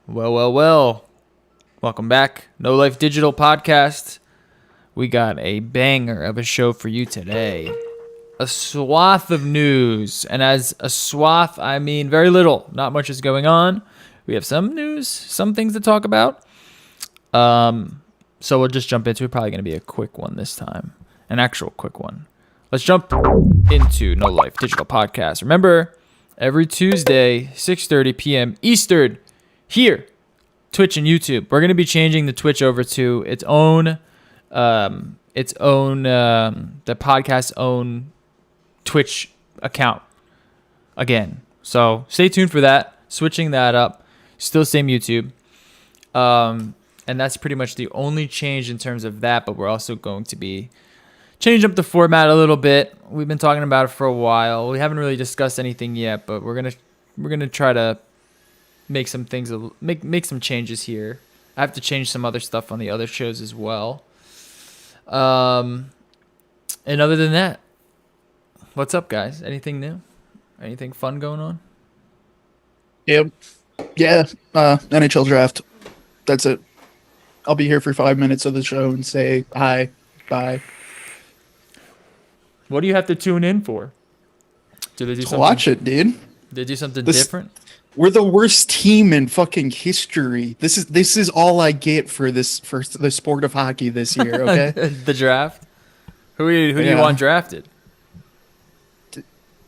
Well. Welcome back. No Life Digital Podcast. We got a banger of a show for you today. A swath of news. And as a swath, I mean very little. Not much is going on. We have some news, some things to talk about. So we'll just jump into it. Probably going to be a quick one this time. An actual quick one. Let's jump into No Life Digital Podcast. Remember, every Tuesday, 6:30 p.m. Eastern, here, Twitch and YouTube. We're going to be changing the Twitch over to its own, the podcast's own Twitch account again. So stay tuned for that. Switching that up. Still same YouTube. And that's pretty much the only change in terms of that. But we're also going to be changing up the format a little bit. We've been talking about it for a while. We haven't really discussed anything yet, but we're gonna try to make some things, make some changes here. I have to change some other stuff on the other shows as well. And other than that, what's up, guys? Anything new? Anything fun going on? Yep. Yeah. NHL draft. That's it. I'll be here for 5 minutes of the show and say hi, bye. What do you have to tune in for? Do they do something? Watch it, dude. Did they do something different? We're the worst team in fucking history. This is all I get for the sport of hockey this year. Okay. The draft. Who do you want drafted?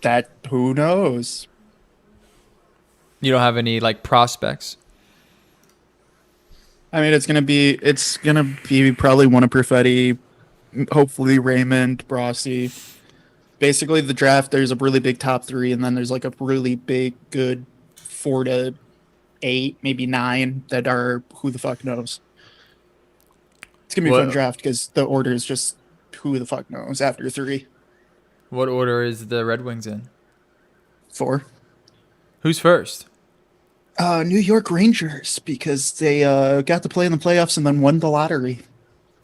That who knows? You don't have any like prospects. I mean, it's gonna be probably one of Perfetti, hopefully Raymond, Brossi. Basically, the draft, there's a really big top three, and then there's like a really big, good 4 to 8, maybe 9 that are who the fuck knows. It's gonna be a fun draft because the order is just who the fuck knows after 3. What order is the Red Wings in? 4. Who's first? New York Rangers, because they got to play in the playoffs and then won the lottery.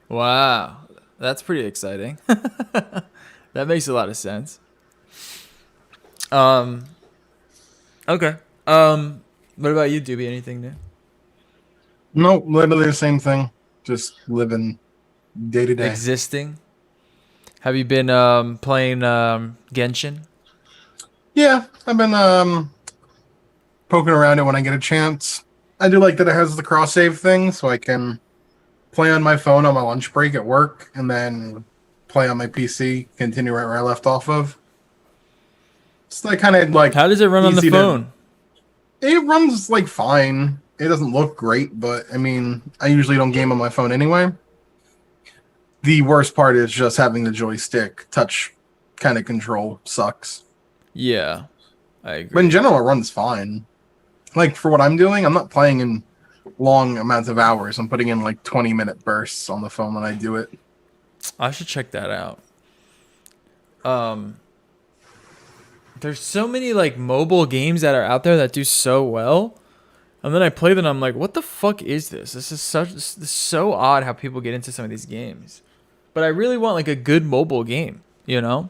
Wow, that's pretty exciting. That makes a lot of sense. Okay. What about you, Doobie? Anything new? Nope, literally the same thing. Just living day to day. Existing. Have you been playing Genshin? Yeah, I've been poking around it when I get a chance. I do like that it has the cross save thing, so I can play on my phone on my lunch break at work, and then play on my PC, continue right where I left off of. It's like kind of like. How does it run on the phone? It runs like fine. It doesn't look great, but I mean, I usually don't game on my phone anyway. The worst part is just having the joystick touch kind of control sucks. Yeah, I agree. But in general, it runs fine. Like for what I'm doing, I'm not playing in long amounts of hours. I'm putting in like 20-minute bursts on the phone when I do it. I should check that out. There's so many like mobile games that are out there that do so well, and then I play them. I'm like, what the fuck is this? This is so odd how people get into some of these games. But I really want like a good mobile game. You know,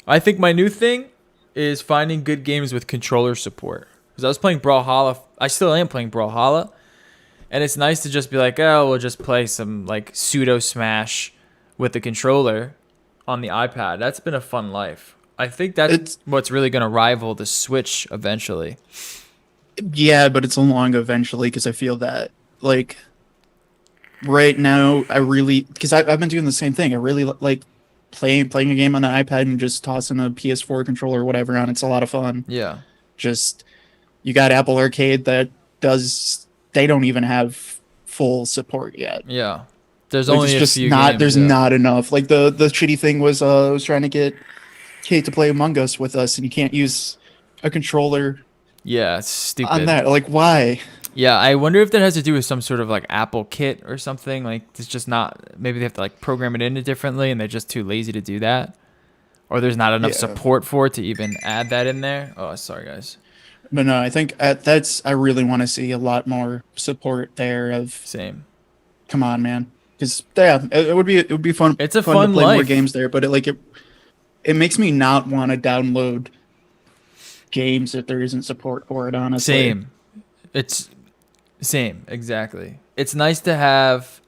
I think my new thing is finding good games with controller support. Because I was playing Brawlhalla. I still am playing Brawlhalla, and it's nice to just be like, oh, we'll just play some like pseudo Smash with the controller on the iPad. That's been a fun life. I think that's what's really going to rival the Switch eventually. Yeah, but it's along eventually because I feel that like right now because I've been doing the same thing. I really like playing a game on the iPad and just tossing a PS4 controller or whatever on. It's a lot of fun. Yeah. Just you got Apple Arcade they don't even have full support yet. Yeah. There's only just not enough. Like the shitty thing was I was trying to get Kate to play Among Us with us, and you can't use a controller. Yeah, it's stupid. On that, like why? Yeah, I wonder if that has to do with some sort of like Apple kit or something. Like it's just not. Maybe they have to like program it in differently, and they're just too lazy to do that, or there's not enough support for it to even add that in there. Oh, sorry guys. But no, I think I really want to see a lot more support there. Same. Come on, man. Because it would be fun. It's fun to play life. More games there, but it makes me not want to download games if there isn't support for it. Honestly, same. It's Same, exactly. It's nice to have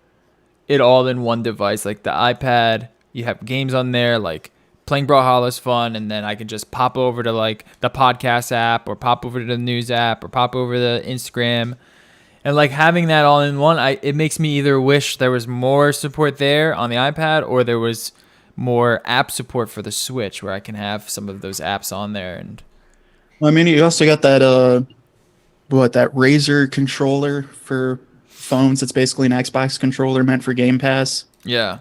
it all in one device, like the iPad. You have games on there, like playing Brawlhalla is fun, and then I can just pop over to like the podcast app, or pop over to the news app, or pop over to Instagram, and like having that all in one. It makes me either wish there was more support there on the iPad, or there was more app support for the Switch, where I can have some of those apps on there. And Well, I mean, you also got that that Razer controller for phones. It's basically an Xbox controller meant for Game Pass. yeah,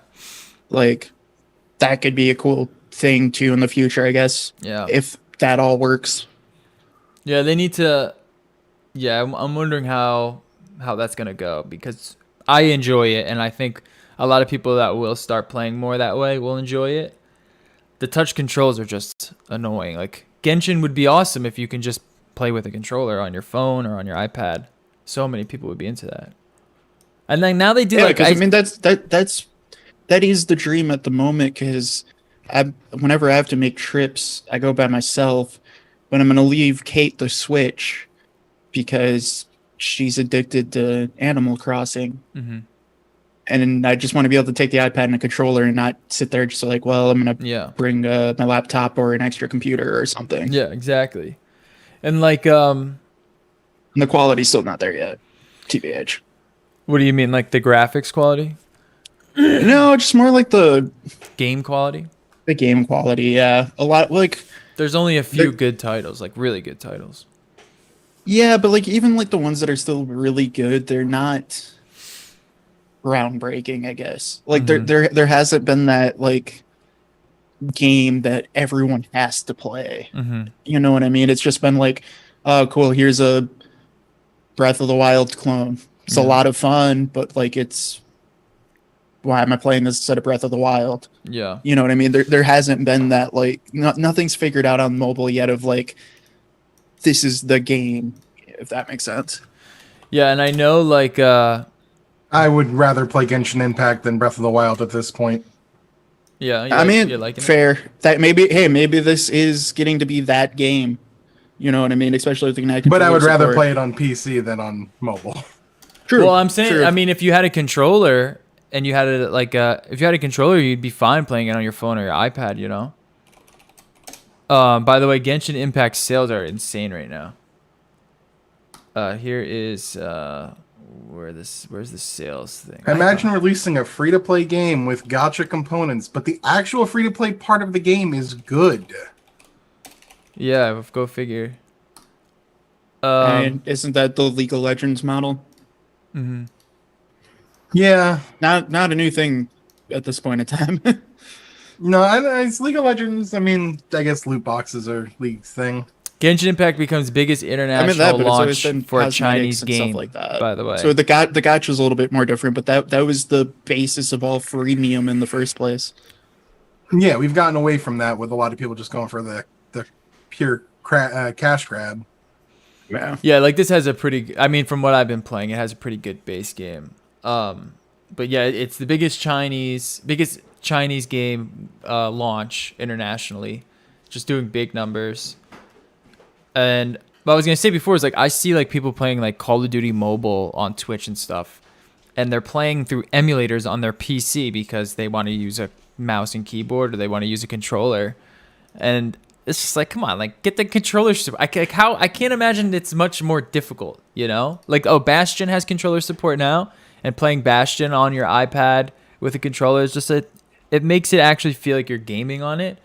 Like that could be a cool thing too in the future, I guess. yeah, If that all works. yeah. They need to. Yeah, I'm wondering how that's gonna go, because I enjoy it, and I think a lot of people that will start playing more that way will enjoy it. The touch controls are just annoying. Like Genshin would be awesome if you can just play with a controller on your phone or on your iPad. So many people would be into that. And then now they do Yeah, like because I mean that is the dream at the moment. Because whenever I have to make trips, I go by myself. But I'm gonna leave Kate the Switch because she's addicted to Animal Crossing. Mhm. And I just want to be able to take the iPad and a controller and not sit there just like, well, I'm gonna Yeah. bring my laptop or an extra computer or something. Yeah, exactly. And like And the quality's still not there yet. TBH. what do you mean, like the graphics quality? No, just more like the Game quality? game quality. Yeah, a lot like There's only a few There- good titles, like really good titles. yeah, but like even like the ones that are still really good, they're not groundbreaking. I guess like there hasn't been that like game that everyone has to play. Mhm. You know what I mean? It's just been like, oh, cool. Here's a Breath of the Wild clone. It's a Yeah. lot of fun, but like it's why am I playing this instead of Breath of the Wild? Yeah. You know what I mean? There hasn't been that like nothing's figured out on mobile yet of like this is the game, if that makes sense. Yeah, and I know like I would rather play Genshin Impact than Breath of the Wild at this point. yeah, I mean, you're liking it? fair. That maybe this is getting to be that game. You know what I mean? Especially with the connected. But I would rather support. play it on PC than on mobile. True. Well, I'm saying, true. I mean, if you had a controller and you had it like if you had a controller, you'd be fine playing it on your phone or your iPad, you know. By the way, Genshin Impact sales are insane right now. Here is where's the sales thing? Imagine releasing a free-to-play game with gacha components, but the actual free-to-play part of the game is good. Yeah, go figure. I mean, isn't that the League of Legends model? Mhm. Yeah. Not a new thing at this point in time. No, it's League of Legends. I mean, I guess loot boxes are League's thing. Genshin Impact becomes biggest international but it's always launch been for a cosmetics Chinese and game. stuff like that. By the way, So the gacha's a little bit more different, but that was the basis of all freemium in the first place. Yeah, we've gotten away from that with a lot of people just going for the pure cash grab. Yeah. yeah, like this has a pretty. I mean, from what I've been playing, it has a pretty good base game. But yeah, it's the biggest Chinese game launch internationally, just doing big numbers. And what I was gonna say before is like I see like people playing like Call of Duty Mobile on Twitch and stuff, and they're playing through emulators on their PC because they want to use a mouse and keyboard or they want to use a controller, and it's just like, come on, like get the controller. I can't imagine it's much more difficult, you know? Like, oh, Bastion has controller support now, and playing Bastion on your iPad with a controller is just it makes it actually feel like you're gaming on it.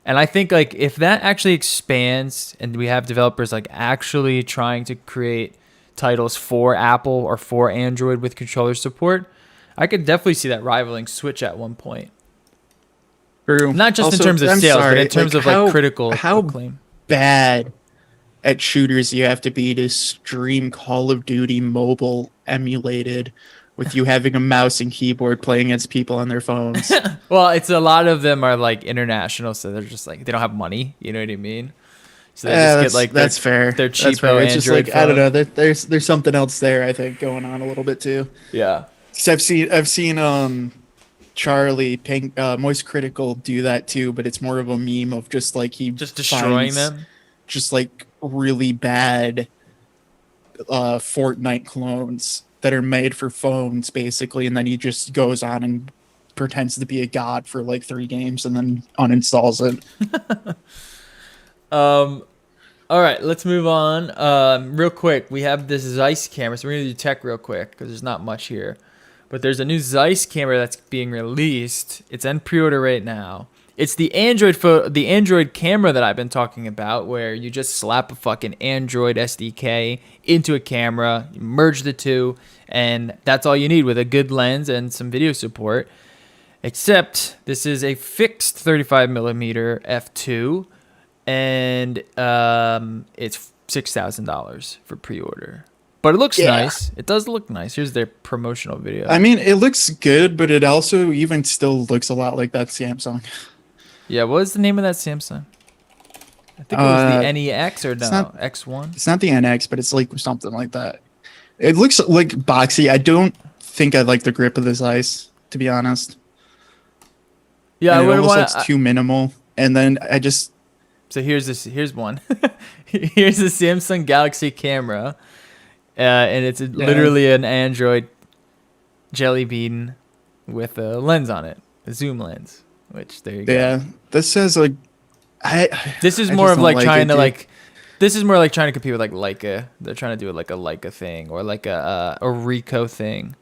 And I think like if that actually expands and we have developers like actually trying to create titles for Apple or for Android with controller support, I could definitely see that rivaling Switch at one point. True. Not just in Also, terms of I'm sales, but sorry, in terms of how- like critical how acclaim. bad at shooters you have to be to stream Call of Duty Mobile emulated with you having a mouse and keyboard playing against people on their phones. Well, it's a lot of them are like international, so they're just like they don't have money. You know what I mean? So they just get like that's fair. Their That's cheapo fair. It's just Android like I don't phone. know. There's something else there. I think going on a little bit too. Yeah. 'Cause I've seen Charlie Pink Moist Critical do that too, but it's more of a meme of just like he Just destroying finds them. just like really bad Fortnite clones that are made for phones, basically, and then he just goes on and pretends to be a god for like 3 games and then uninstalls it. All right, let's move on. Real quick, we have this Zeiss camera, so we're gonna do tech real quick because there's not much here. But there's a new Zeiss camera that's being released. It's on pre-order right now. It's the Android camera that I've been talking about, where you just slap a fucking Android SDK into a camera, you merge the two, and that's all you need with a good lens and some video support. Except this is a fixed 35mm f2, and it's $6,000 for pre-order. But it looks nice. It does look nice. Here's their promotional video. I mean, it looks good, but it also even still looks a lot like that Samsung. Yeah, what was the name of that Samsung? I think it was the NEX or no, not, X1. It's not the NX, but it's like something like that. It looks like boxy. I don't think I like the grip of this ice, to be honest. Yeah, and I it would almost want. looks too minimal. And then I just So here's this. Here's one. Here's the Samsung Galaxy camera, and it's literally an Android Jelly Bean with a lens on it, a zoom lens. Which there you go. Yeah, this says like This is I more just of like don't trying it, to dude. like. This is more like trying to compete with like Leica. They're trying to do like a Leica thing or like a Ricoh thing.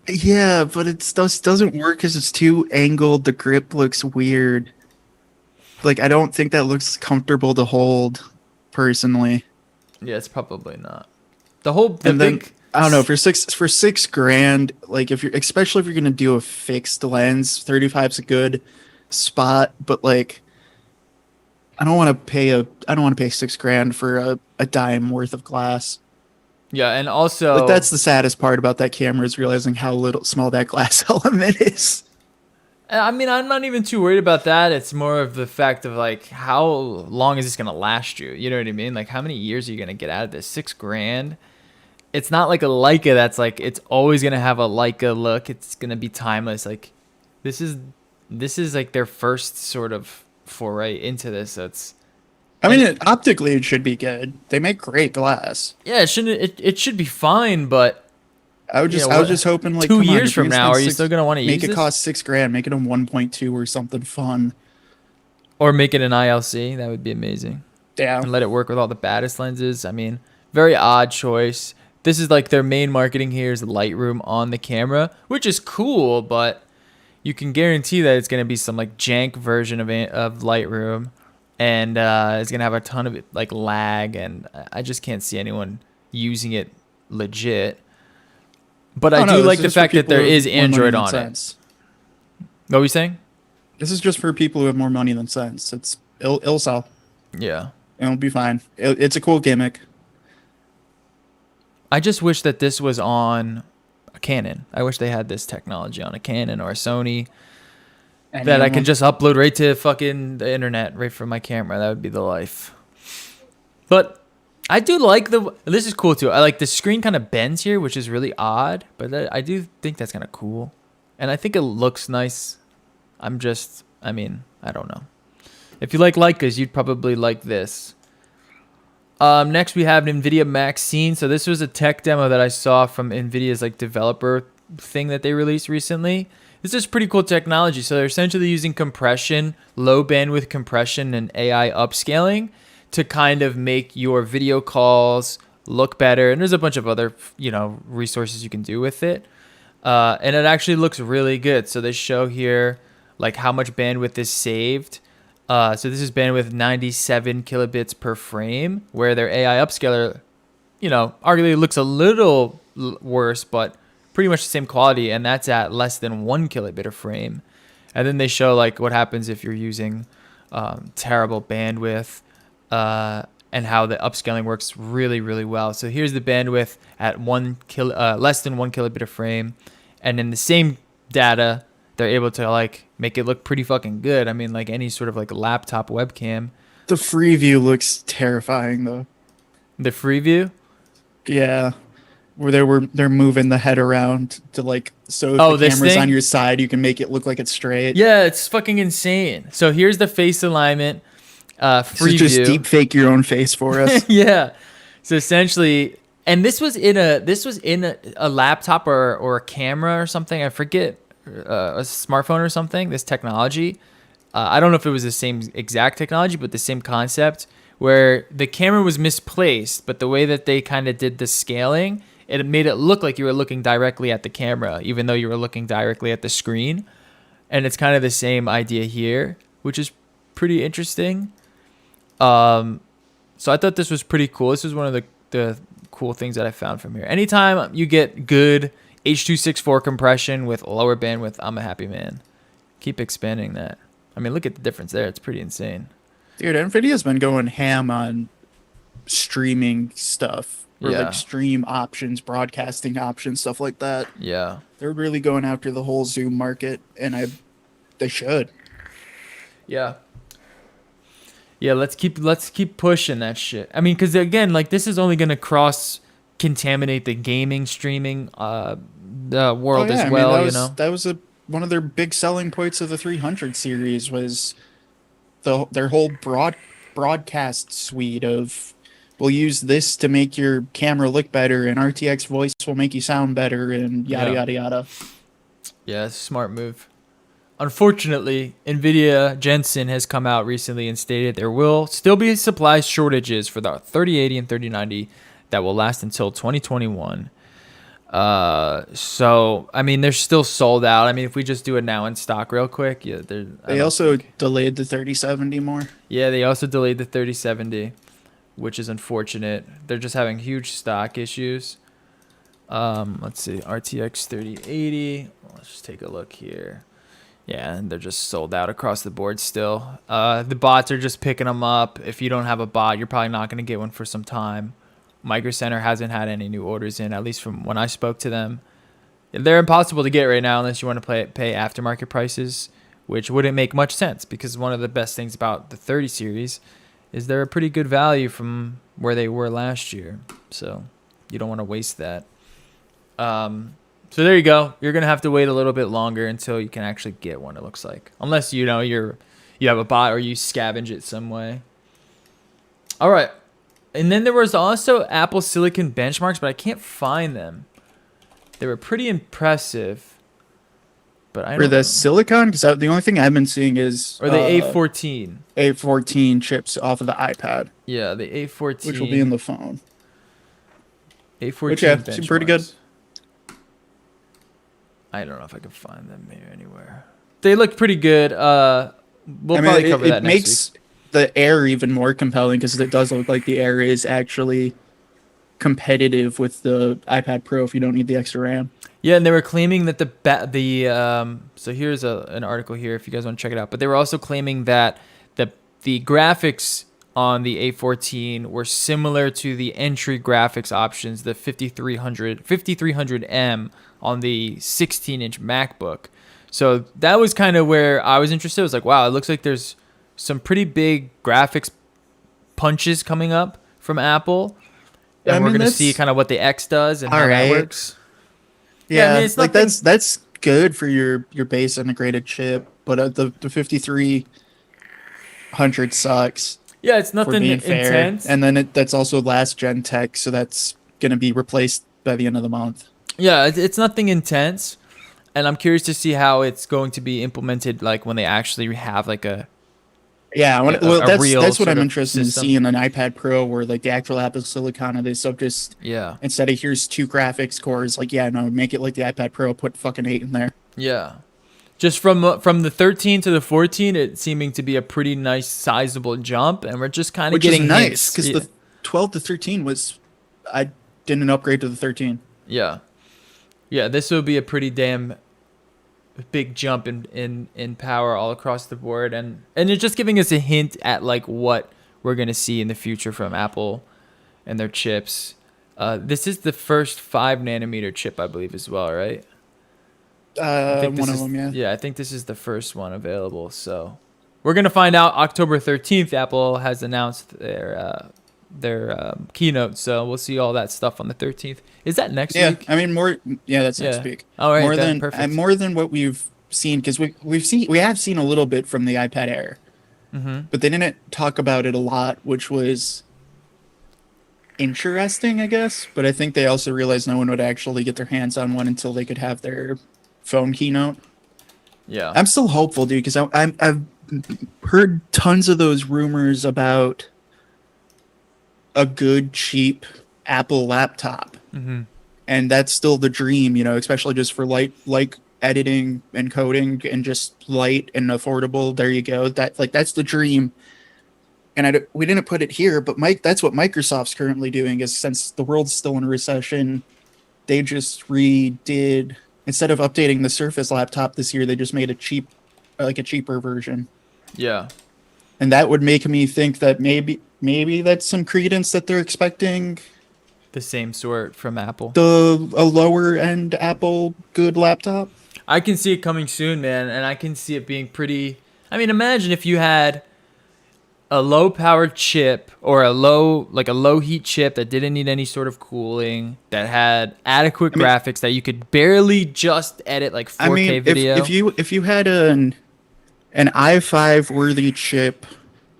Yeah, but it doesn't work because it's too angled. The grip looks weird. Like I don't think that looks comfortable to hold, personally. Yeah, it's probably not. And then I don't know, for $6,000, like if you're especially if you're gonna do a fixed lens, 35's a good spot, but like I don't want to pay $6,000 for a dime worth of glass. Yeah, and also Like that's the saddest part about that camera is realizing how small that glass element is. I mean, I'm not even too worried about that. It's more of the fact of like, how long is this gonna last you? You know what I mean? Like, how many years are you gonna get out of this? $6,000. It's not like a Leica that's like it's always gonna have a Leica look. It's gonna be timeless. Like, this is like their first sort of foray into this. So it's I mean, optically it should be good. They make great glass. yeah, it should be fine, but I was just hoping like 2 come on, years if you're from gonna now, spend are you still gonna want to use make it this? cost $6,000, make it a 1.2 or something fun. Or make it an ILC? That would be amazing. Yeah. And let it work with all the baddest lenses. I mean, very odd choice. This is like their main marketing here is Lightroom on the camera, which is cool, but you can guarantee that it's going to be some like jank version of Lightroom, and it's going to have a ton of like lag, and I just can't see anyone using it legit. But I do like the fact that there is Android on it. What were you saying? This is just for people who have more money than sense. It'll sell. Yeah. It'll be fine. It's a cool gimmick. I just wish that this was on a Canon. I wish they had this technology on a Canon or a Sony that I can just upload right to fucking the internet right from my camera. That would be the life. But I do like this is cool too. I like the screen kind of bends here, which is really odd, but I do think that's kind of cool. And I think it looks nice. I mean, I don't know. If you like Leicas, you'd probably like this. Next, we have Nvidia Max Scene. So this was a tech demo that I saw from Nvidia's like developer thing that they released recently. This is pretty cool technology. So they're essentially using compression, low bandwidth compression, and AI upscaling to kind of make your video calls look better. And there's a bunch of other, resources you can do with it. And it actually looks really good. So they show here like how much bandwidth is saved. So this is bandwidth 97 kilobits per frame, where their AI upscaler, arguably looks a little worse, but pretty much the same quality, and that's at less than 1 kilobit a frame. And then they show like what happens if you're using terrible bandwidth, and how the upscaling works really, really well. So here's the bandwidth at less than 1 kilobit a frame, and in the same data, they're able to like make it look pretty fucking good. I mean, like any sort of like laptop webcam. The free view looks terrifying though. The free view? Yeah. Where they're moving the head around to like, so if the camera's on your side, you can make it look like it's straight. Yeah, it's fucking insane. So here's the face alignment. Free just view. deep fake your own face for us. Yeah. So essentially And this was in a laptop or a camera or something. I forget, a smartphone or something. This technology. I don't know if it was the same exact technology, but the same concept where the camera was misplaced, but the way that they kind of did the scaling, it made it look like you were looking directly at the camera, even though you were looking directly at the screen. And it's kind of the same idea here, which is pretty interesting. So I thought this was pretty cool. This was one of the cool things that I found from here. Anytime you get good H.264 compression with lower bandwidth, I'm a happy man. Keep expanding that. I mean, look at the difference there. It's pretty insane. Dude, Nvidia's been going ham on streaming stuff. Or Yeah. like stream options, broadcasting options, stuff like that. Yeah. They're really going after the whole Zoom market, and they should. Yeah. Yeah, let's keep pushing that shit. I mean, because again, like this is only gonna cross contaminate the gaming streaming the world as well. That was one of their big selling points of the 300 series was their whole broadcast suite of we'll use this to make your camera look better, and RTX voice will make you sound better, and yada yada yada. Yeah, it's a smart move. Unfortunately, Nvidia Jensen has come out recently and stated there will still be supply shortages for the 3080 and 3090 that will last until 2021. So, I mean, they're still sold out. I mean, if we just do it now in stock real quick, yeah. They also delayed the 3070 more. Yeah, they also delayed the 3070, which is unfortunate. They're just having huge stock issues. Let's see, RTX 3080. Let's just take a look here. Yeah, and they're just sold out across the board still. The bots are just picking them up. If you don't have a bot, you're probably not going to get one for some time. Micro Center hasn't had any new orders in, at least from when I spoke to them. They're impossible to get right now unless you want to pay aftermarket prices, which wouldn't make much sense because one of the best things about the 30 series is they're a pretty good value from where they were last year. So you don't want to waste that. So there you go. You're going to have to wait a little bit longer until you can actually get one, it looks like. Unless, you have a bot or you scavenge it some way. All right. And then there was also Apple Silicon benchmarks, but I can't find them. They were pretty impressive. But I don't For the know. Silicon, because the only thing I've been seeing is Or the A14. A14 chips off of the iPad, Yeah, the A14. which will be in the phone. A14 Which, yeah, seem pretty good. benchmarks. I don't know if I can find them here anywhere. They look pretty good. We'll probably cover that it next makes the Air even more compelling because it does look like the Air is actually competitive with the iPad Pro if you don't need the extra RAM. Yeah, and they were claiming that so here's an article here if you guys want to check it out. But they were also claiming that the graphics on the A14 were similar to the entry graphics options, the 5300M on the 16-inch MacBook. So that was kind of where I was interested. I was like, wow, it looks like there's some pretty big graphics punches coming up from Apple. And we're going to see kind of what the X does and how that works. Yeah, I mean, it's like nothing- that's good for your base integrated chip, but the 5300 sucks. Yeah, it's For nothing being fair. intense. And then that's also last gen tech, so that's going to be replaced by the end of the month. Yeah, it's nothing intense. And I'm curious to see how it's going to be implemented, like when they actually have like a Yeah, a real that's what sort I'm of interested system. in seeing an iPad Pro where like the actual Apple Silicon of this. So just instead of here's 2 graphics cores, like make it like the iPad Pro, put fucking 8 in there. Yeah. Just from the 13 to the 14, it's seeming to be a pretty nice, sizable jump, and we're just kind of getting is nice hints. because the 12 to 13 I didn't upgrade to the 13. Yeah. Yeah, this will be a pretty damn big jump in power all across the board, and it's just giving us a hint at like what we're gonna see in the future from Apple and their chips. This is the first 5-nanometer chip, I believe, as well, right? I think One of them, yeah. Yeah, I think this is the first one available. So we're gonna find out October 13th. Apple has announced their keynote, so we'll see all that stuff on the 13th. Is that next week? I mean that's next week. All right, perfect. More than what we've seen, because we have seen a little bit from the iPad Air, but they didn't talk about it a lot, which was interesting, I guess. But I think they also realized no one would actually get their hands on one until they could have their phone keynote. Yeah. I'm still hopeful, dude, because I've heard tons of those rumors about a good, cheap Apple laptop. Mm-hmm. And that's still the dream, especially just for like editing and coding and just light and affordable. There you go. That's the dream. And we didn't put it here, but that's what Microsoft's currently doing. Is since the world's still in a recession, they just redid, instead of updating the Surface laptop this year, they just made a cheaper version. Yeah. And that would make me think that maybe that's some credence that they're expecting The same sort from Apple. a lower end Apple good laptop. I can see it coming soon, man, and I can see it being pretty. I mean, imagine if you had a low powered chip or a low heat chip that didn't need any sort of cooling, that had adequate graphics, that you could barely just edit like 4K video. If you had an i5 worthy chip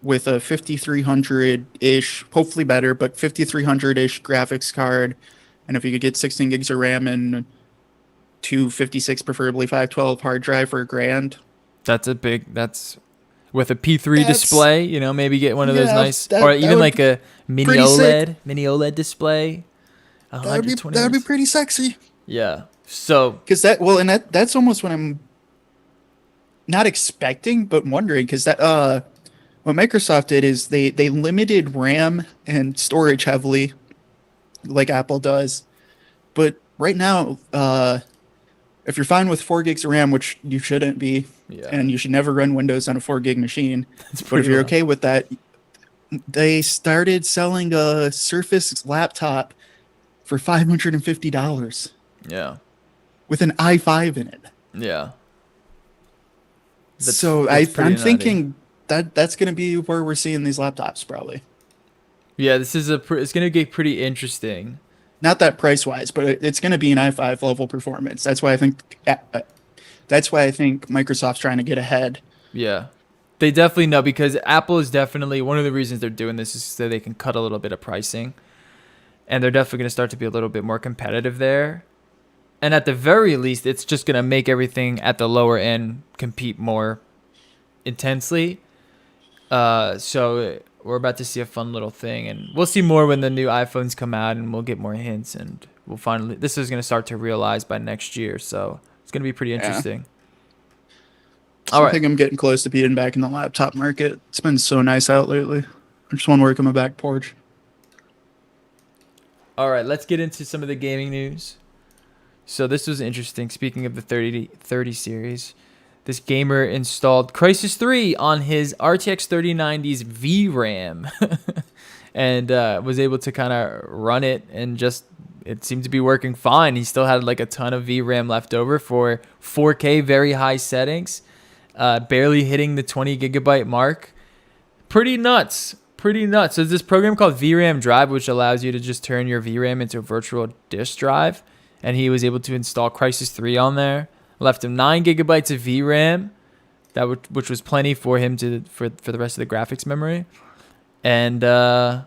with a 5300-ish, hopefully better, but 5300-ish graphics card, and if you could get 16 gigs of RAM and 256, preferably 512 hard drive for $1,000. That's with a P3 display, maybe get one of those nice, or even like a mini OLED display. That'd be pretty sexy. Yeah. So because that's almost what I'm not expecting, but wondering, because what Microsoft did is they limited RAM and storage heavily, like Apple does. But right now, if you're fine with 4 gigs of RAM, which you shouldn't be, and you should never run Windows on a 4 gig machine, but if you're okay with that, they started selling a Surface laptop for $550. Yeah. With an i5 in it. Yeah. I'm thinking that's going to be where we're seeing these laptops probably. Yeah, it's going to get pretty interesting. Not that price wise, but it's going to be an i5 level performance. That's why I think Microsoft's trying to get ahead. Yeah. They definitely know, because Apple is definitely one of the reasons they're doing this is so they can cut a little bit of pricing. And they're definitely going to start to be a little bit more competitive there. And at the very least, it's just going to make everything at the lower end compete more intensely. So we're about to see a fun little thing, and we'll see more when the new iPhones come out, and we'll get more hints, and this is going to start to realize by next year. So it's going to be pretty interesting. All right. I think I'm getting close to being back in the laptop market. It's been so nice out lately. I just want to work on my back porch. All right, let's get into some of the gaming news. So this was interesting. Speaking of the 3030 series, this gamer installed Crysis 3 on his RTX 3090's VRAM and was able to kind of run it, and it seemed to be working fine. He still had like a ton of VRAM left over for 4K very high settings, barely hitting the 20 gigabyte mark. Pretty nuts. So there's this program called VRAM Drive, which allows you to just turn your VRAM into a virtual disk drive. And he was able to install Crysis 3 on there. Left him 9 gigabytes of VRAM, which was plenty for him for the rest of the graphics memory. And so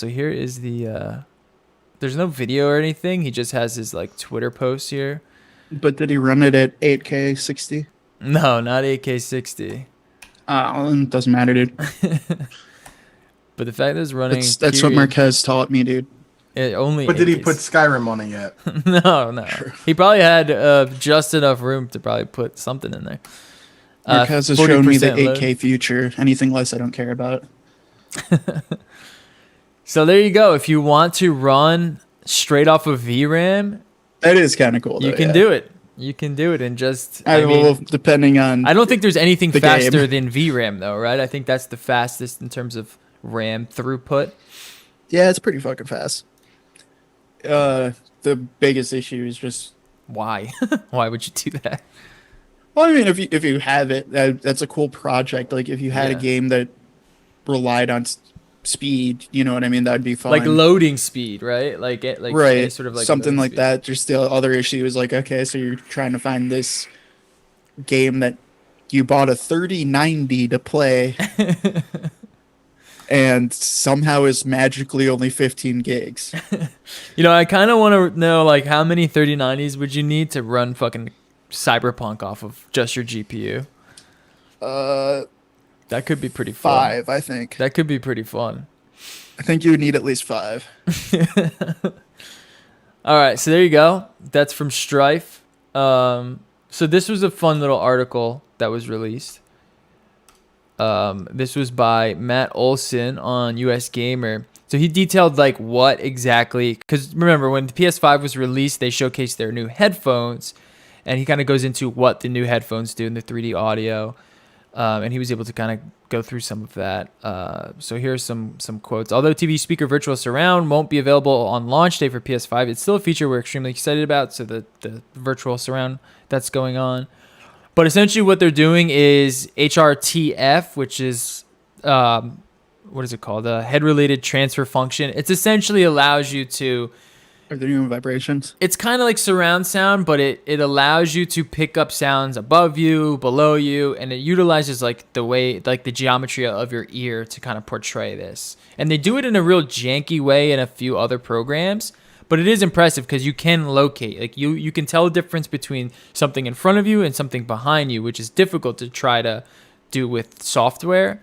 here is the. There's no video or anything. He just has his like Twitter posts here. But did he run it at 8K 60? No, not 8K 60. It doesn't matter, dude. But the fact that it's running. That's what Marquez taught me, dude. But did he put Skyrim on it yet? No. He probably had just enough room to probably put something in there. Marquez has shown me the 8K future. Anything less, I don't care about. So there you go. If you want to run straight off of VRAM, that is kind of cool. You can do it. You can do it, and depending on. I don't think there's anything faster than VRAM, though, right? I think that's the fastest in terms of RAM throughput. Yeah, it's pretty fucking fast. The biggest issue is just why? Why would you do that? Well, I mean, if you have it, that's a cool project. Like if you had a game that relied on speed, you know what I mean? That'd be fun. Like loading speed, right? Like right, any sort of like something like speed. that. Just the other issue is like, okay, so you're trying to find this game that you bought a 3090 to play. and somehow is magically only 15 gigs. I kind of want to know, like, how many 3090s would you need to run fucking Cyberpunk off of just your GPU? That could be pretty fun. 5, I think. That could be pretty fun. I think you would need at least 5. All right, so there you go. That's from Strife. So this was a fun little article that was released. This was by Matt Olson on US Gamer. So he detailed like what exactly, because remember when the PS5 was released, they showcased their new headphones, and he kind of goes into what the new headphones do in the 3D audio. And he was able to kind of go through some of that. So here's some quotes. Although TV speaker virtual surround won't be available on launch day for PS5, it's still a feature we're extremely excited about. So the virtual surround that's going on. But essentially what they're doing is HRTF, which is, what is it called? A head-related transfer function. It essentially allows you to... Are there new vibrations? It's kind of like surround sound, but it allows you to pick up sounds above you, below you, and it utilizes like the geometry of your ear to kind of portray this. And they do it in a real janky way in a few other programs, but it is impressive because you can locate, like you can tell the difference between something in front of you and something behind you, which is difficult to try to do with software.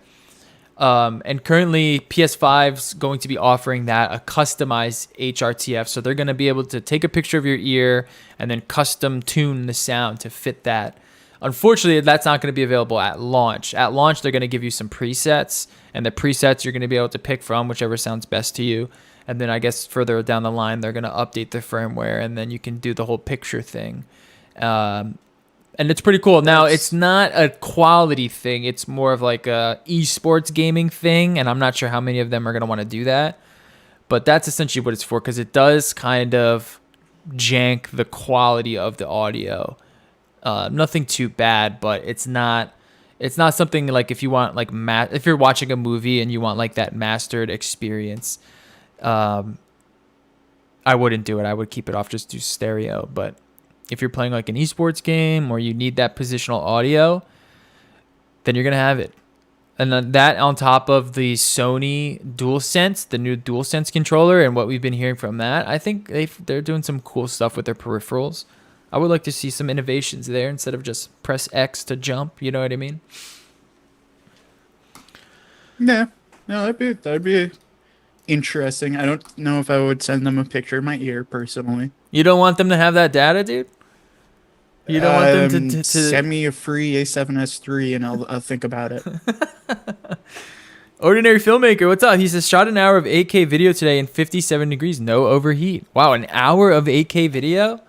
And currently PS5's going to be offering that, a customized HRTF. So they're going to be able to take a picture of your ear and then custom tune the sound to fit that. Unfortunately, that's not going to be available at launch. At launch, they're going to give you some presets, and the presets you're going to be able to pick from whichever sounds best to you. And then I guess further down the line, they're going to update the firmware, and then you can do the whole picture thing. And it's pretty cool. Now, it's not a quality thing. It's more of like a esports gaming thing, and I'm not sure how many of them are going to want to do that. But that's essentially what it's for, because it does kind of jank the quality of the audio. Nothing too bad, but it's not something like if you want like if you're watching a movie and you want like that mastered experience. I wouldn't do it. I would keep it off, just do stereo. But if you're playing like an esports game or you need that positional audio, then you're going to have it. And then that on top of the Sony DualSense, the new DualSense controller, and what we've been hearing from that, I think they're doing some cool stuff with their peripherals. I would like to see some innovations there instead of just press X to jump. You know what I mean? Yeah. No, that'd be interesting. I don't know if I would send them a picture of my ear personally. You don't want them to have that data, dude? You don't want them to send me a free A7S III and I'll think about it. Ordinary Filmmaker, what's up? He says, shot an hour of 8K video today in 57 degrees, no overheat. Wow, an hour of 8K video?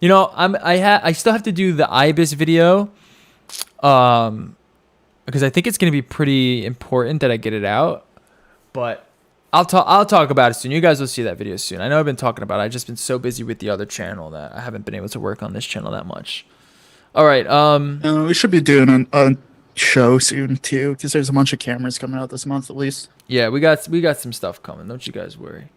You know, I still have to do the IBIS video, because I think it's going to be pretty important that I get it out. But I'll talk about it soon. You guys will see that video soon. I know I've been talking about it. I've just been so busy with the other channel that I haven't been able to work on this channel that much. All right. We should be doing a show soon too, because there's a bunch of cameras coming out this month at least. Yeah, we got some stuff coming. Don't you guys worry.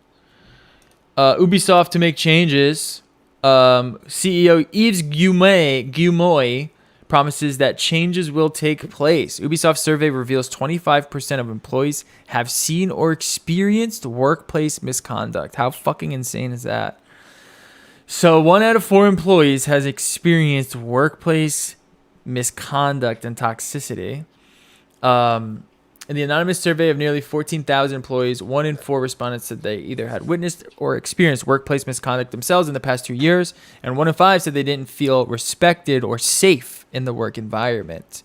Ubisoft to make changes. CEO Yves Guillemot promises that changes will take place. Ubisoft survey reveals 25% of employees have seen or experienced workplace misconduct. How fucking insane is that? So 1 out of 4 employees has experienced workplace misconduct and toxicity. In the anonymous survey of nearly 14,000 employees, 1 in 4 respondents said they either had witnessed or experienced workplace misconduct themselves in the past 2 years, and 1 in 5 said they didn't feel respected or safe in the work environment.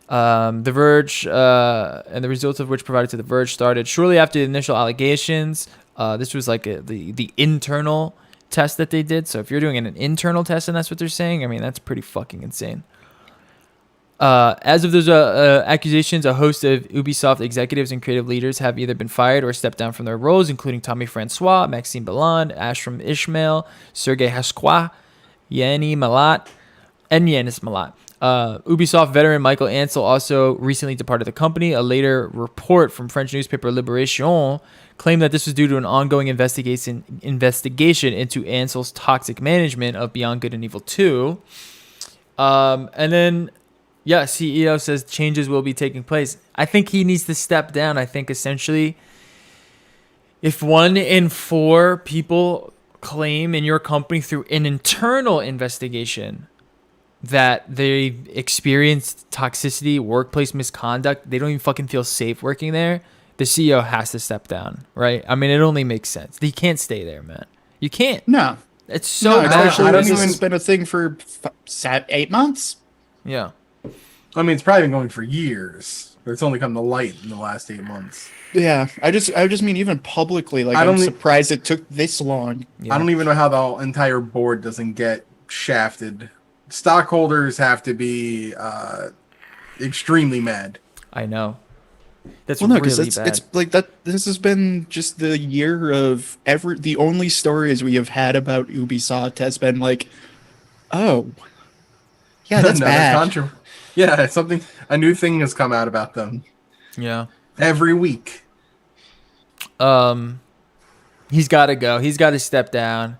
The Verge, and the results of which provided to The Verge, started shortly after the initial allegations. This was like the internal test that they did. So if you're doing an internal test and that's what they're saying, I mean, that's pretty fucking insane. As of those accusations, a host of Ubisoft executives and creative leaders have either been fired or stepped down from their roles, including Tommy Francois, Maxime Belland, Ashram Ishmael, Sergei Hasqua, Yanis Malat. Ubisoft veteran Michael Ansel also recently departed the company. A later report from French newspaper Libération claimed that this was due to an ongoing investigation into Ansel's toxic management of Beyond Good and Evil 2. And then, yeah, CEO says changes will be taking place. I think he needs to step down. I think essentially, if 1 in 4 people claim in your company through an internal investigation that they experienced toxicity, workplace misconduct, they don't even fucking feel safe working there, the CEO has to step down, right? I mean, it only makes sense. He can't stay there, man. You can't. No. It's so No, bad. especially I don't this even- has been a thing for 8 months. Yeah. I mean, it's probably been going for years, but it's only come to light in the last 8 months. Yeah, I just mean even publicly, like I I'm don't e- surprised it took this long. Yeah. I don't even know how the entire board doesn't get shafted. Stockholders have to be extremely mad. I know. That's Well, no, really because bad. it's like that. This has been just the year of the only stories we have had about Ubisoft has been like, oh, yeah, that's Another bad. Yeah, it's something. A new thing has come out about them Yeah. every week. He's got to go. He's got to step down.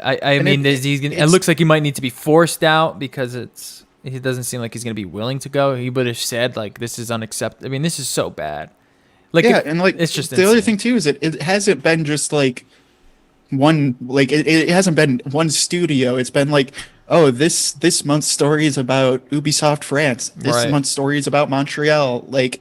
I mean, it looks like he might need to be forced out because he doesn't seem like he's going to be willing to go. He would have said, like, this is unacceptable. I mean, this is so bad. Like, Yeah, and like it's just the other insane. thing too is it hasn't been just like one, like it hasn't been one studio. It's been like, oh, this month's story is about Ubisoft France. This Right. month's story is about Montreal. Like,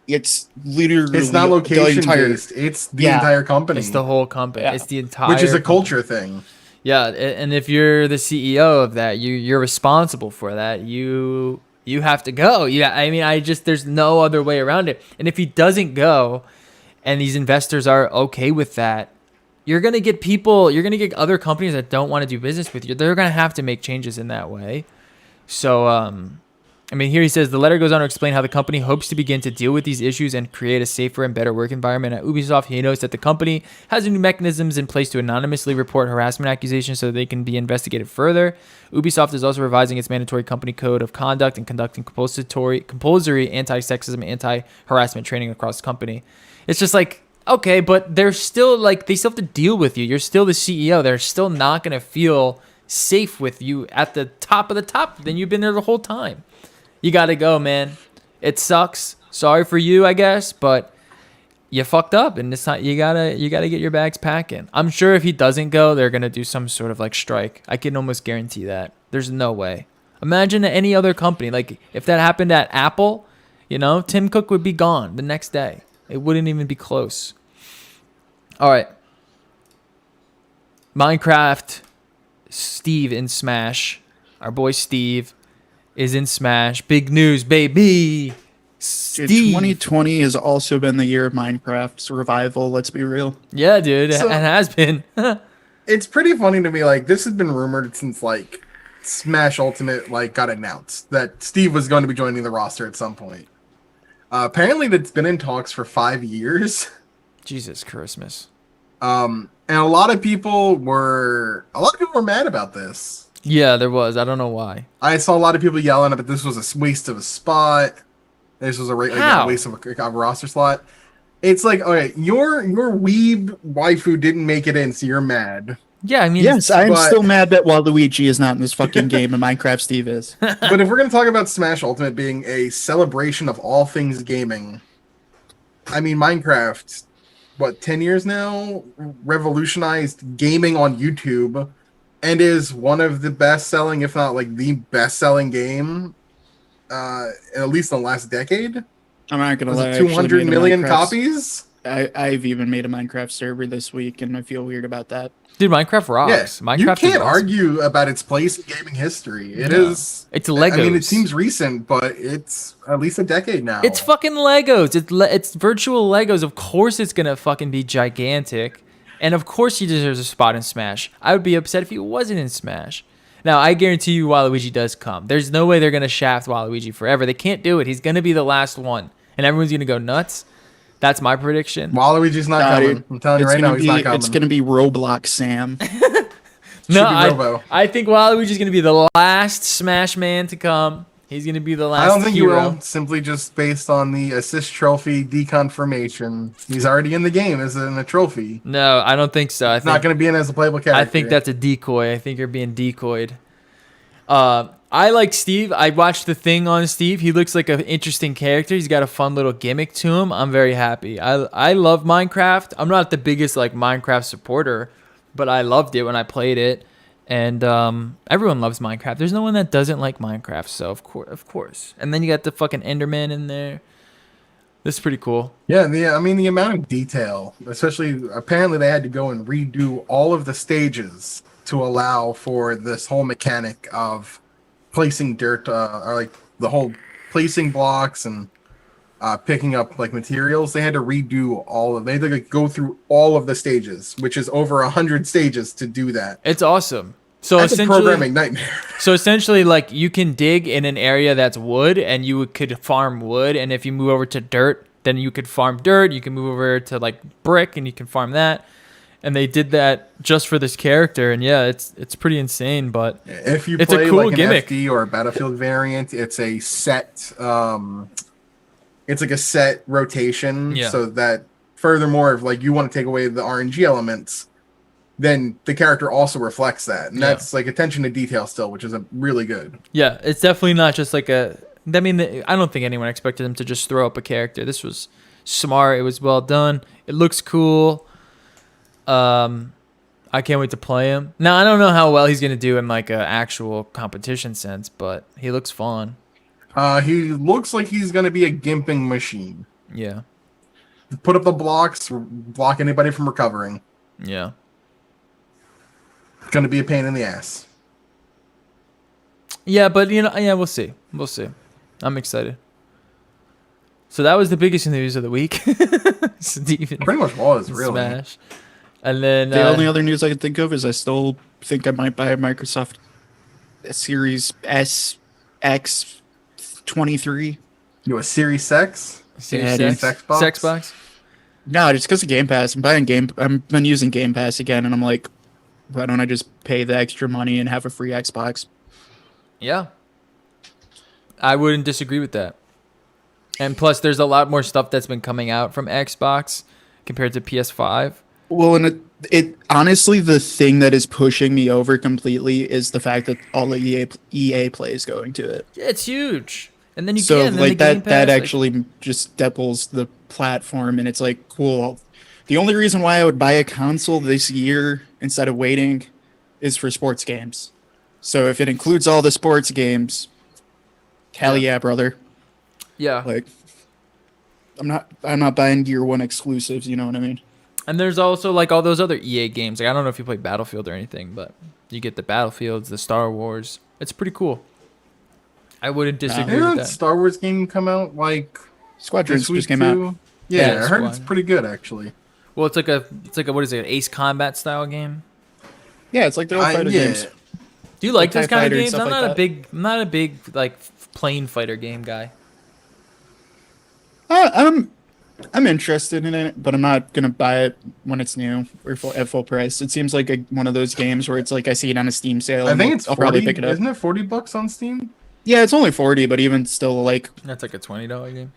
it's literally It's not the location entire- based. It's the Yeah. entire company, It's the whole company. Yeah. It's the entire which is a company. culture thing. Yeah, and if you're the CEO of that, you're responsible for that. You have to go. Yeah, I mean, there's no other way around it. And if he doesn't go, and these investors are okay with that, you're gonna get other companies that don't want to do business with you. They're gonna have to make changes in that way. So, I mean, here he says the letter goes on to explain how the company hopes to begin to deal with these issues and create a safer and better work environment at Ubisoft. He notes that the company has new mechanisms in place to anonymously report harassment accusations so they can be investigated further. Ubisoft is also revising its mandatory company code of conduct and conducting compulsory anti-sexism, anti-harassment training across the company. It's just like, okay, but they're still like, they still have to deal with you. You're still the CEO. They're still not going to feel safe with you at the top of the top. Then you've been there the whole time. You got to go, man. It sucks. Sorry for you, I guess, but you fucked up, and it's not. You gotta get your bags packing. I'm sure if he doesn't go, they're gonna do some sort of like strike. I can almost guarantee that. There's no way. Imagine any other company. Like if that happened at Apple, Tim Cook would be gone the next day. It wouldn't even be close. All right. Minecraft. Steve in Smash. Our boy Steve is in Smash. Big news, baby. Steve. 2020 has also been the year of Minecraft's revival. Let's be real. Yeah, dude. So- it has been. It's pretty funny to me. Like, this has been rumored since like Smash Ultimate got announced that Steve was going to be joining the roster at some point. Apparently, that's been in talks for 5 years. Jesus Christmas. And a lot of people were mad about this. Yeah, there was. I don't know why. I saw a lot of people yelling that this was a waste of a spot. This was a How? waste of a roster slot. It's like, okay, your weeb waifu didn't make it in, so you're mad. Yeah, I mean, Yes, I am but- still mad that Waluigi is not in this fucking game, and Minecraft Steve is. But if we're going to talk about Smash Ultimate being a celebration of all things gaming, I mean, Minecraft, 10 years now, revolutionized gaming on YouTube and is one of the best-selling, if not the best-selling game, at least in the last decade. I'm not gonna Was lie. it I actually 200 made a million Minecraft- copies? I've even made a Minecraft server this week, and I feel weird about that. dude, Minecraft rocks. Yes. Minecraft You is can't awesome. argue about its place in gaming history. It No. is. It's Legos. I mean, it seems recent, but it's at least a decade now. It's fucking Legos. It's virtual Legos. Of course it's going to fucking be gigantic. And of course he deserves a spot in Smash. I would be upset if he wasn't in Smash. Now, I guarantee you Waluigi does come. There's no way they're going to shaft Waluigi forever. They can't do it. He's going to be the last one. And everyone's going to go nuts. That's my prediction. Waluigi's not coming. Dude, I'm telling you it's right gonna now, he's not coming. It's gonna be Roblox Sam. No, be Robo. I think Waluigi's going to be the last Smash man to come. He's going to be the last I don't think hero. you will, simply just based on the assist trophy deconfirmation. He's already in the game as in a trophy. No, I don't think so. I He's not think going to be in as a playable character. I think that's a decoy. I think you're being decoyed. I like Steve. I watched the thing on Steve. He looks like an interesting character. He's got a fun little gimmick to him. I'm very happy. I love Minecraft. I'm not the biggest like Minecraft supporter, but I loved it when I played it. And everyone loves Minecraft. There's no one that doesn't like Minecraft. So of course. And then you got the fucking Enderman in there. This is pretty cool. Yeah, I mean the amount of detail, especially apparently they had to go and redo all of the stages to allow for this whole mechanic of placing dirt, or like the whole placing blocks and picking up like materials. They had to redo they had to like, go through all of the stages, which is over 100 stages to do that. It's awesome. So That's a essentially, programming nightmare. So essentially, like you can dig in an area that's wood, and you could farm wood. And if you move over to dirt, then you could farm dirt. You can move over to like brick, and you can farm that. And they did that just for this character, and yeah, it's pretty insane. But If you it's play a cool like an gimmick. FD or a Battlefield variant, it's a set. It's like a set rotation, Yeah. so that furthermore, if like you want to take away the RNG elements, then the character also reflects that, and that's like attention to detail still, which is a really good. Yeah, it's definitely not just like a. I mean, I don't think anyone expected them to just throw up a character. This was smart. It was well done. It looks cool. I can't wait to play him. Now I don't know how well he's gonna do in like a actual competition sense, but he looks fun. He looks like he's gonna be a gimping machine. Yeah. Put up the blocks, block anybody from recovering. Yeah. It's gonna be a pain in the ass. Yeah, but we'll see. We'll see. I'm excited. So that was the biggest news of the week. Steven. Pretty much was, really. Smash. And then The only other news I can think of is I still think I might buy a Microsoft Series S X 23. You a Series X? Series Yeah, X? Xbox? Xbox? No, just because of Game Pass. I've been using Game Pass again, and I'm like, why don't I just pay the extra money and have a free Xbox? Yeah. I wouldn't disagree with that. And plus, there's a lot more stuff that's been coming out from Xbox compared to PS5. Well, and it honestly, the thing that is pushing me over completely is the fact that all the EA Play is going to it. Yeah, it's huge. And then you So can. like that actually just doubles the platform, and it's like cool. The only reason why I would buy a console this year instead of waiting is for sports games. So if it includes all the sports games, hell yeah, brother. Yeah. Like I'm not buying year one exclusives, you know what I mean? And there's also like all those other EA games. Like I don't know if you play Battlefield or anything, but you get the Battlefields, the Star Wars. It's pretty cool. I wouldn't disagree Didn't with that that. Star Wars game come out like Squadrons this week just came too? out. Yeah, Yeah, I heard it's Squad. pretty good actually. Well, it's like a what is it? An Ace Combat style game. Yeah, it's like the old fighter games. Do you like TIE those kind of Fighter and games? stuff I'm like not that. I'm not a big like plane fighter game guy. I'm interested in it, but I'm not gonna buy it when it's new or at full price. It seems like one of those games where it's like I see it on a Steam sale. I and think it's I'll 40, probably pick it up. isn't it $40 on Steam? Yeah, it's only 40, but even still, like, That's like a $20 game.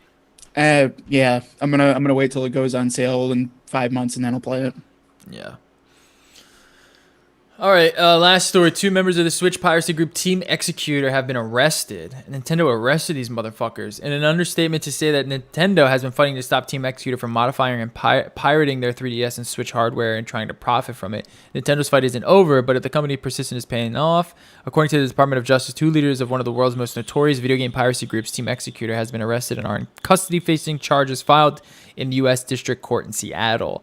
yeah, I'm gonna wait till it goes on sale in 5 months and then I'll play it. Yeah. All right, last story. 2 members of the Switch piracy group Team Executor have been arrested. Nintendo arrested these motherfuckers in an understatement to say that Nintendo has been fighting to stop Team Executor from modifying and pirating their 3DS and Switch hardware and trying to profit from it. Nintendo's fight isn't over, but if the company persistence is paying off. According to the Department of Justice, 2 leaders of one of the world's most notorious video game piracy groups, Team Executor, has been arrested and are in custody facing charges filed in the U.S. District Court in Seattle.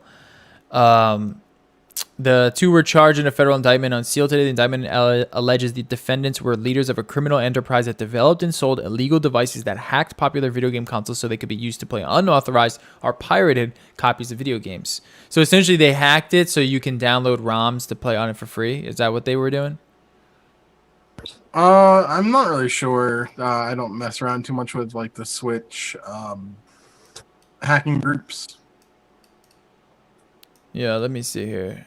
The 2 were charged in a federal indictment unsealed today. The indictment alleges the defendants were leaders of a criminal enterprise that developed and sold illegal devices that hacked popular video game consoles so they could be used to play unauthorized or pirated copies of video games. So essentially they hacked it so you can download ROMs to play on it for free. Is that what they were doing? I'm not really sure. I don't mess around too much with like the Switch hacking groups. Yeah, let me see here.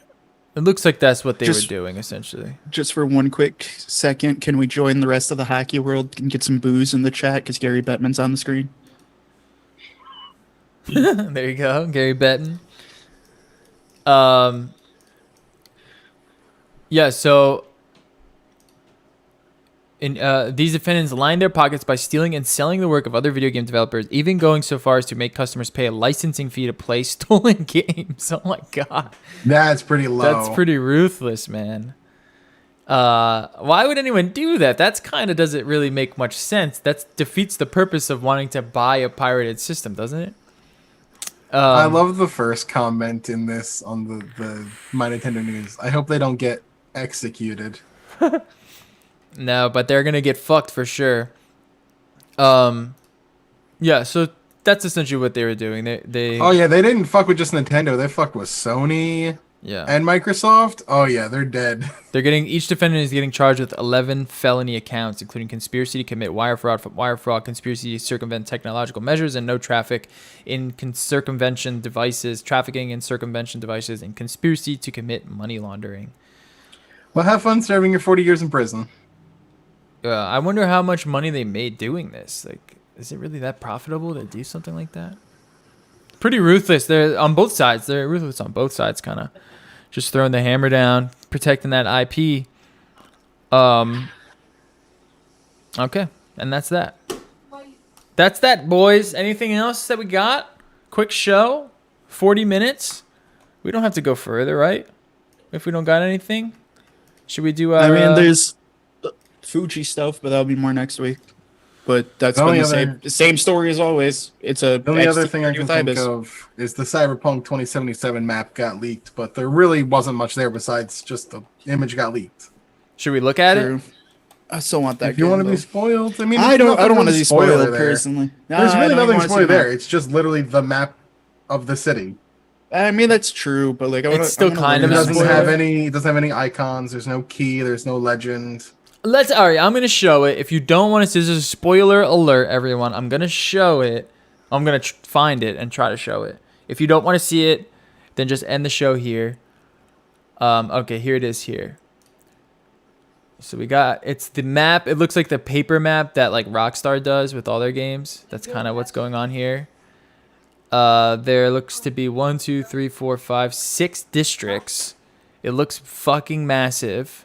It looks like that's what they were Just- doing, essentially. Just for one quick second, can we join the rest of the hockey world and get some booze in the chat because Gary Bettman's on the screen? There you go, Gary Betton. Yeah, so These defendants line their pockets by stealing and selling the work of other video game developers, even going so far as to make customers pay a licensing fee to play stolen games. Oh my god, That's pretty low. that's pretty ruthless, man. Why would anyone do that? That's kind of doesn't really make much sense. That defeats the purpose of wanting to buy a pirated system, doesn't it? I love the first comment in this on the My Nintendo News. I hope they don't get executed. No, but they're gonna get fucked for sure. Yeah, so that's essentially what they were doing. They Oh yeah, they didn't fuck with just Nintendo. They fucked with Sony yeah. and Microsoft. Oh yeah, they're dead. Each defendant is getting charged with 11 felony accounts, including conspiracy to commit wire fraud, conspiracy to circumvent technological measures, and no traffic in circumvention devices, trafficking in circumvention devices, and conspiracy to commit money laundering. Well, have fun serving your 40 years in prison. I wonder how much money they made doing this. Like, is it really that profitable to do something like that? Pretty ruthless. They're on both sides. They're ruthless on both sides, kind of just throwing the hammer down, protecting that IP. Okay, and that's that. That's that, boys. Anything else that we got? Quick show, 40 minutes. We don't have to go further, right? If we don't got anything, should we do? I mean, there's Fuji stuff, but that'll be more next week. But that's been the same story as always. It's a the only other thing I can think of is the Cyberpunk 2077 map got leaked, but there really wasn't much there besides just the image got leaked. Should we look at it? I still want that. If you want to be spoiled, I mean, I don't want to be spoiled personally. There's really nothing spoiled there. It's just literally the map of the city. I mean, that's true, but like, it's still kind of. It doesn't have any icons. There's no key. There's no legend. All right, I'm gonna show it. If you don't want to see, this is a spoiler alert, everyone. I'm gonna show it. I'm gonna find it and try to show it. If you don't want to see it, then just end the show here. Okay, here it is here. So it's the map. It looks like the paper map that like Rockstar does with all their games. That's kind of what's going on here. There looks to be 1, 2, 3, 4, 5, 6 districts. It looks fucking massive.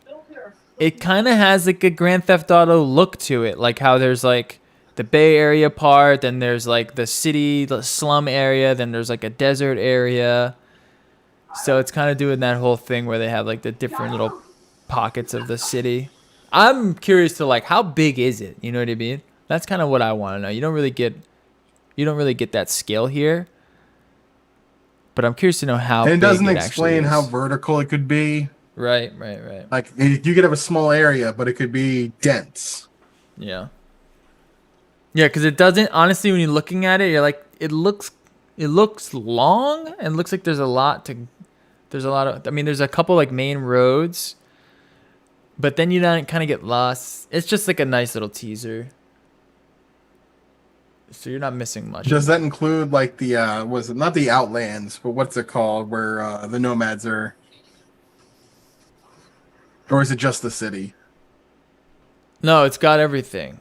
It kind of has like a Grand Theft Auto look to it, like how there's like the Bay Area part, then there's like the city, the slum area, then there's like a desert area. So it's kind of doing that whole thing where they have like the different little pockets of the city. I'm curious to like, how big is it? You know what I mean? That's kind of what I want to know. You don't really get that scale here, but I'm curious to know how. And it big doesn't it explain how vertical it could be. Right. Like you could have a small area, but it could be dense. Yeah, because it doesn't. Honestly, when you're looking at it, you're like, it looks long and looks like there's a lot of. I mean, there's a couple like main roads, but then you don't kind of get lost. It's just like a nice little teaser. So you're not missing much. Does that include like the was it not the Outlands, but what's it called where the nomads are? Or is it just the city? No, it's got everything.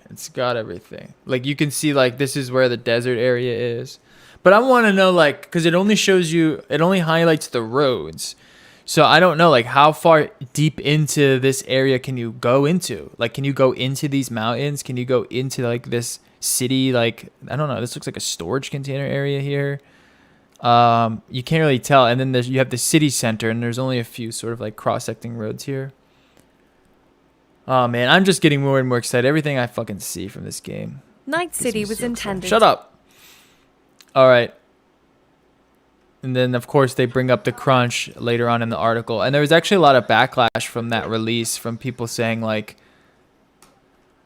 Like you can see like this is where the desert area is. But I want to know like, because it only highlights the roads. So I don't know like how far deep into this area can you go into? Like can you go into these mountains? Can you go into like this city? Like I don't know. This looks like a storage container area here. You can't really tell. And then you have the city center and there's only a few sort of like cross-secting roads here. Oh man, I'm just getting more and more excited. Everything I fucking see from this game. Night City was intended. Shut up. All right. And then, of course, they bring up the crunch later on in the article. And there was actually a lot of backlash from that release from people saying, like,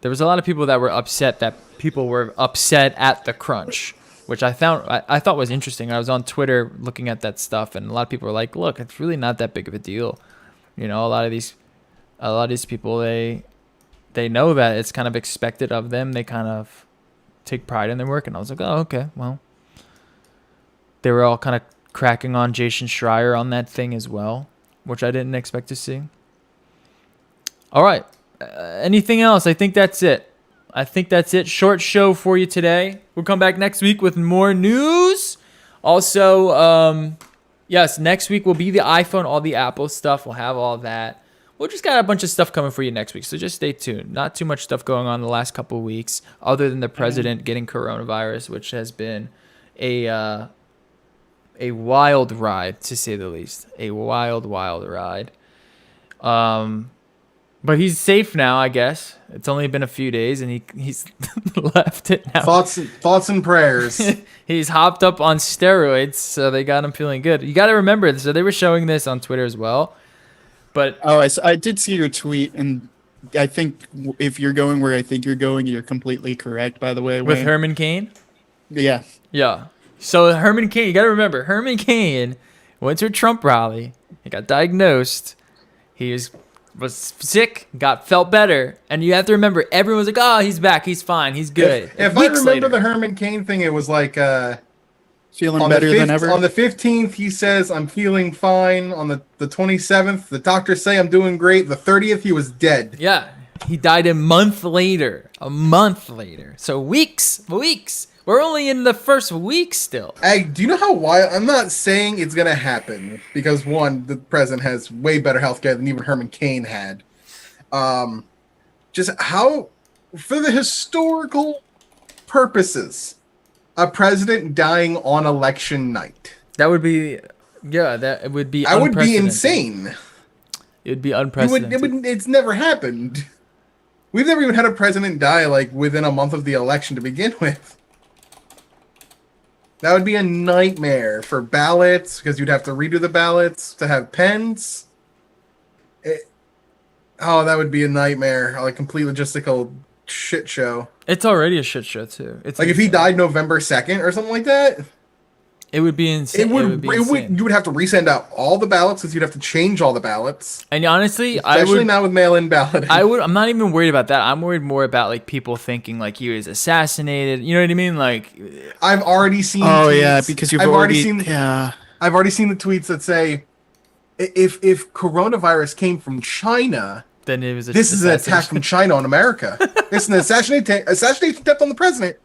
there was a lot of people that were upset at the crunch, which I thought was interesting. I was on Twitter looking at that stuff, and a lot of people were like, look, it's really not that big of a deal. You know, a lot of these people, they know that it's kind of expected of them. They kind of take pride in their work. And I was like, oh, okay, well. They were all kind of cracking on Jason Schreier on that thing as well, which I didn't expect to see. All right. Anything else? I think that's it. Short show for you today. We'll come back next week with more news. Also, yes, next week will be the iPhone, all the Apple stuff. We'll have all that. we'll just got a bunch of stuff coming for you next week. So just stay tuned. Not too much stuff going on the last couple of weeks, other than the president getting coronavirus, which has been a wild ride, to say the least. A wild ride. But he's safe now, I guess. It's only been a few days, and he's left it now. Thoughts and prayers. He's hopped up on steroids, so they got him feeling good. You got to remember, so they were showing this on Twitter as well. But I did see your tweet, and I think if you're going where I think you're going, you're completely correct, by the way. with Wayne. Herman Cain? Yeah. Yeah. So Herman Cain, you got to remember, Herman Cain went to a Trump rally. He got diagnosed. He was sick, felt better, and you have to remember, everyone was like, "Oh, he's back, he's fine, he's good." If I remember the Herman Cain thing, it was like Feeling better than ever. On the 15th, he says, "I'm feeling fine." On the 27th, the doctors say I'm doing great. The 30th, he was dead. Yeah, he died a month later. So weeks. We're only in the first week still. Hey, do you know how wild? I'm not saying it's gonna happen because one, the president has way better healthcare than even Herman Cain had. Just how, for the historical purposes, a president dying on election night. That would be, it would be. I would be insane. It would be unprecedented. It's never happened. We've never even had a president die like within a month of the election to begin with. That would be a nightmare for ballots because you'd have to redo the ballots to have pens. That would be a nightmare. Like complete logistical shit show. It's already a shit show too. It's like if he died November 2nd or something like that. It would be insane. You would have to resend out all the ballots because you'd have to change all the ballots. And honestly, especially now with mail-in balloting. I'm not even worried about that. I'm worried more about like people thinking like he was assassinated. You know what I mean? Like, I've already seen. Oh tweets. yeah, because I've already seen. Yeah, I've already seen the tweets that say, if coronavirus came from China, then it was. This is an attack from China on America. It's an assassination attempt on the president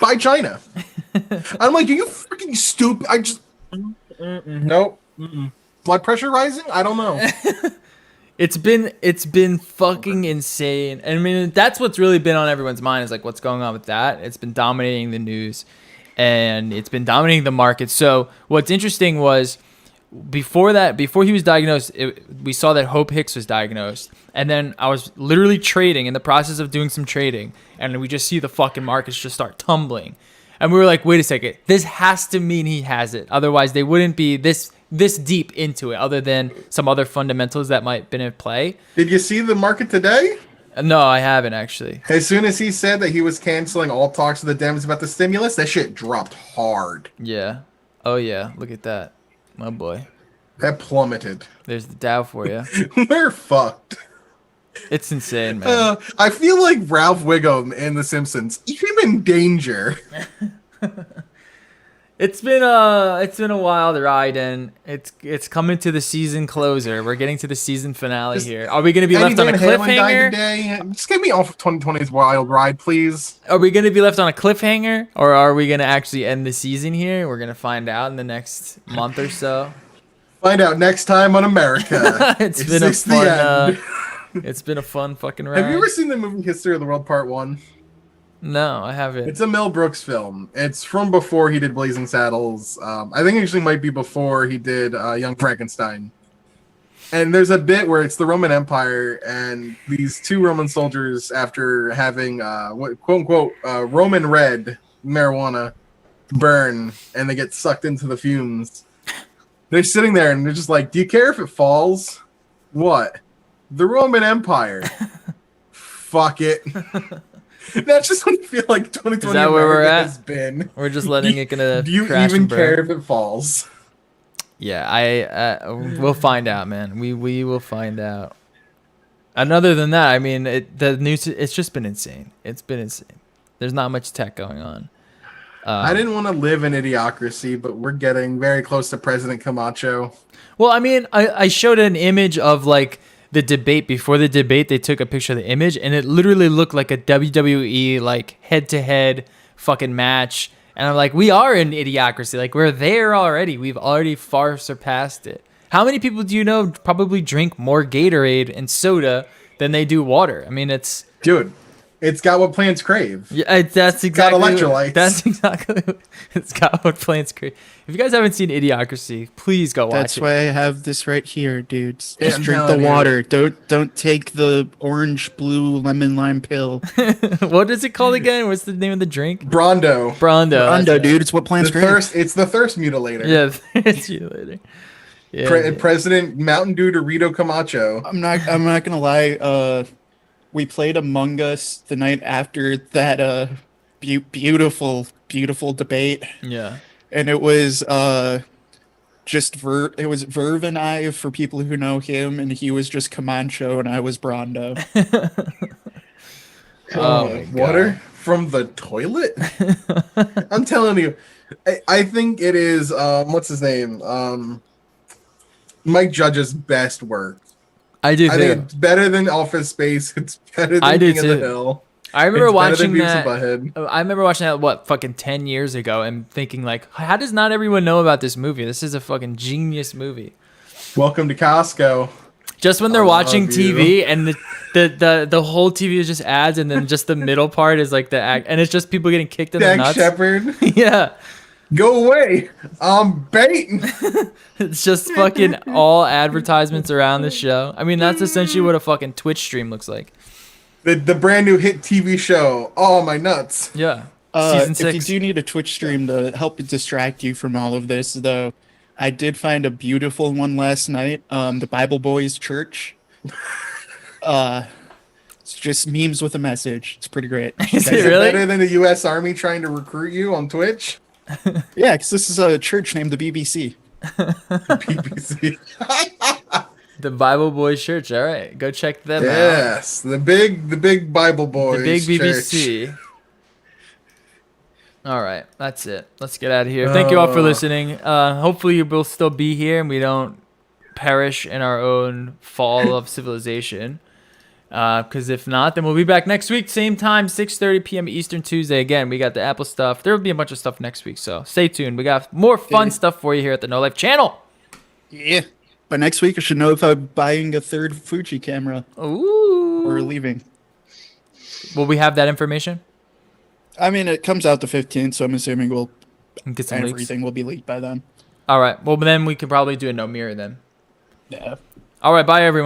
by China. I'm like, are you freaking stupid? I just nope. Blood pressure rising? I don't know. It's been fucking insane. And I mean, that's what's really been on everyone's mind is like what's going on with that. It's been dominating the news and it's been dominating the market. So what's interesting was before he was diagnosed, we saw that Hope Hicks was diagnosed. And then I was literally trading, in the process of doing some trading, and we just see the fucking markets just start tumbling. And we were like, wait a second, this has to mean he has it. Otherwise, they wouldn't be this deep into it, other than some other fundamentals that might have been in play. Did you see the market today? No, I haven't actually. As soon as he said that he was canceling all talks with the Dems about the stimulus, that shit dropped hard. Yeah. Oh, yeah. Look at that. My boy. That plummeted. There's the Dow for you. We're fucked. It's insane, man. I feel like Ralph Wiggum in The Simpsons. I'm in danger. It's been a wild ride, and it's coming to the season closer. We're getting to the season finale here. Are we going to be left on a cliffhanger? Just get me off of 2020's wild ride, please. Are we going to be left on a cliffhanger, or are we going to actually end the season here? We're going to find out in the next month or so. Find out next time on America. It's been a fun fucking ride. Have you ever seen the movie History of the World Part 1? No, I haven't. It's a Mel Brooks film. It's from before he did Blazing Saddles. I think it actually might be before he did Young Frankenstein. And there's a bit where it's the Roman Empire, and these two Roman soldiers, after having quote-unquote Roman red marijuana burn, and they get sucked into the fumes. They're sitting there, and they're just like, do you care if it falls? What? The Roman Empire. Fuck it. That's just what I feel like 2020 Is that where we're at? Has been. We're just letting it gonna. Do you crash even care if it falls? Yeah, we'll find out, man. We will find out. And other than that, I mean, the news. It's just been insane. It's been insane. There's not much tech going on. I didn't want to live in idiocracy, but we're getting very close to President Camacho. Well, I mean, I showed an image of like the debate. Before the debate, they took a picture of the image, and it literally looked like a WWE like head-to-head fucking match. And I'm like, we are in idiocracy. Like, we're there already. We've already far surpassed it. How many people do you know probably drink more Gatorade and soda than they do water? I mean, Dude, it's got what plants crave. yeah, that's got exactly electrolytes. That's exactly it's got what plants crave. If you guys haven't seen Idiocracy, please go watch That's it. why I have this right here, dudes. Yeah, Just I'm drink the telling you. water. Don't take the orange, blue, lemon, lime pill. What is it called again? What's the name of the drink? Brondo. Brondo. that's Rondo, it. dude. It's what plants The crave. thirst. It's the thirst mutilator. Yeah, see you later. Yeah, dude. President Mountain Dew Dorito Camacho. I'm not gonna lie. We played Among Us the night after that beautiful debate, Yeah. and it was it was Verve and I for people who know him, and he was just Camacho and I was Brondo. Oh my Water God. from the toilet? I'm telling you, I think it is what's his name? Mike Judge's best work. I do I too. think it's better than Office Space. It's better than I do King of the too. Hill. I remember It's better watching than Beavis that. and Butthead. I remember watching that fucking 10 years ago and thinking like, how does not everyone know about this movie? This is a fucking genius movie. Welcome to Costco. Just when they're I watching love you. TV and the whole TV is just ads and then just the middle part is like the act and it's just people getting kicked in the Dak nuts. Shepard, Yeah. go away. I'm baiting. It's just fucking all advertisements around the show. I mean, that's essentially what a fucking Twitch stream looks like. The brand new hit TV show. Oh, my nuts. Yeah. Season If you 6. do need a Twitch stream to help distract you from all of this, though, I did find a beautiful one last night. The Bible Boys Church. It's just memes with a message. It's pretty great. Is Is it it really? better than the U.S. Army trying to recruit you on Twitch? Yeah, because this is a church named the BBC. BBC. The Bible Boys Church. All right. Go check them out. Yes, the big Bible boys. The big church. BBC. All right, that's it. Let's get out of here. Thank you all for listening. Hopefully, you will still be here and we don't perish in our own fall of civilization. Because if not, then we'll be back next week, same time, 6:30 p.m. Eastern Tuesday. Again, we got the Apple stuff. There will be a bunch of stuff next week, so stay tuned. We got more fun stuff for you here at the No Life channel. Yeah. By next week, I should know if I'm buying a third Fuji camera Ooh. or leaving. Will we have that information? I mean, it comes out the 15th, so I'm assuming Get some leaks. everything will be leaked by then. All right. Well, then we could probably do a no mirror then. Yeah. All right. Bye, everyone.